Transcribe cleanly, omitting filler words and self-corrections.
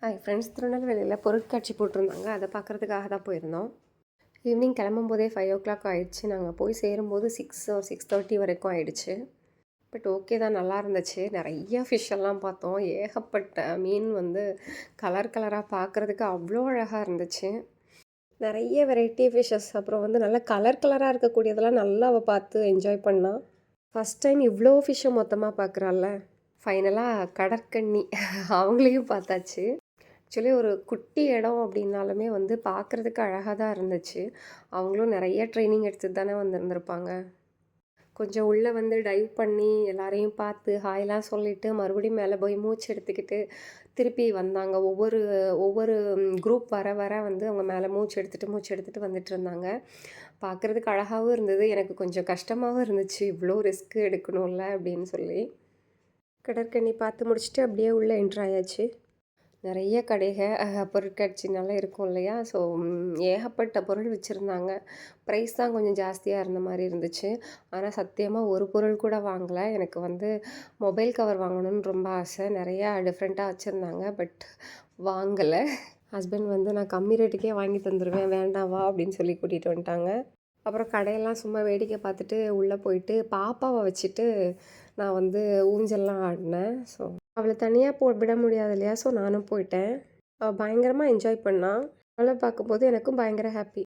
Hi friends, திருநெல்வேலியில் பொருட்காட்சி போட்டிருந்தாங்க. அதை பார்க்குறதுக்காக தான் போயிருந்தோம். ஈவினிங் கிளம்பும்போதே 5:00 ஆயிடுச்சு. நாங்கள் போய் சேரும்போது 6:30 வரைக்கும் ஆயிடுச்சு. பட் ஓகே தான், நல்லா இருந்துச்சு. நிறைய ஃபிஷ் எல்லாம் பார்த்தோம். ஏகப்பட்ட மீன் கலர் கலராக பார்க்குறதுக்கு அவ்வளோ அழகாக இருந்துச்சு. நிறைய வெரைட்டி ஃபிஷ்ஷஸ், அப்புறம் நல்லா கலர் கலராக இருக்கக்கூடியதெல்லாம் நல்லா அவள் பார்த்து என்ஜாய் பண்ணா. ஃபஸ்ட் டைம் இவ்வளோ ஃபிஷ்ஷை மொத்தமாக பார்க்குறாள்ல. ஃபைனலாக கடற்கன்னி அவங்களையும் பார்த்தாச்சு. ஆக்சுவலி ஒரு குட்டி இடம் அப்படின்னாலுமே பார்க்குறதுக்கு அழகாக தான் இருந்துச்சு. அவங்களும் நிறைய ட்ரைனிங் எடுத்துட்டு தானே வந்திருந்திருப்பாங்க. கொஞ்சம் உள்ளே டைவ் பண்ணி எல்லாரையும் பார்த்து ஹாய்லாம் சொல்லிவிட்டு மறுபடியும் மேலே போய் மூச்சு எடுத்துக்கிட்டு திருப்பி வந்தாங்க. ஒவ்வொரு ஒவ்வொரு குரூப் வர வர அவங்க மேலே மூச்சு எடுத்துகிட்டு வந்துட்டு இருந்தாங்க. பார்க்குறதுக்கு அழகாகவும் இருந்தது. எனக்கு கொஞ்சம் கஷ்டமாகவும் இருந்துச்சு, இவ்வளோ ரிஸ்க்கு எடுக்கணும்ல அப்படின்னு சொல்லி. கடற்கன்னி பார்த்து முடிச்சுட்டு அப்படியே உள்ளே என்ட்ரு ஆயாச்சு. நிறைய பொருட்காட்சினால இருக்கும் இல்லையா? ஸோ ஏகப்பட்ட பொருள் வச்சுருந்தாங்க. ப்ரைஸ் தான் கொஞ்சம் ஜாஸ்தியாக இருந்த மாதிரி இருந்துச்சு. ஆனால் சத்தியமாக ஒரு பொருள் கூட வாங்கலை. எனக்கு மொபைல் கவர் வாங்கணும்னு ரொம்ப ஆசை. நிறையா டிஃப்ரெண்ட்டாக வச்சுருந்தாங்க, பட் வாங்கலை. ஹஸ்பண்ட் நான் கம்மி ரேட்டுக்கே வாங்கி தந்துடுவேன், வேண்டாம் வா அப்படின்னு சொல்லி கூட்டிகிட்டு வந்துட்டாங்க. அப்புறம் கடையெல்லாம் சும்மா வேடிக்கை பார்த்துட்டு உள்ளே போயிட்டு பாப்பாவை வச்சுட்டு நான் ஊஞ்சல்லாம் ஆடினேன். ஸோ அவளை தனியாக விட முடியாது இல்லையா? ஸோ நானும் போயிட்டேன். அவள் பயங்கரமாக என்ஜாய் பண்ணாள். அவளை பார்க்கும்போது எனக்கும் பயங்கர ஹாப்பி.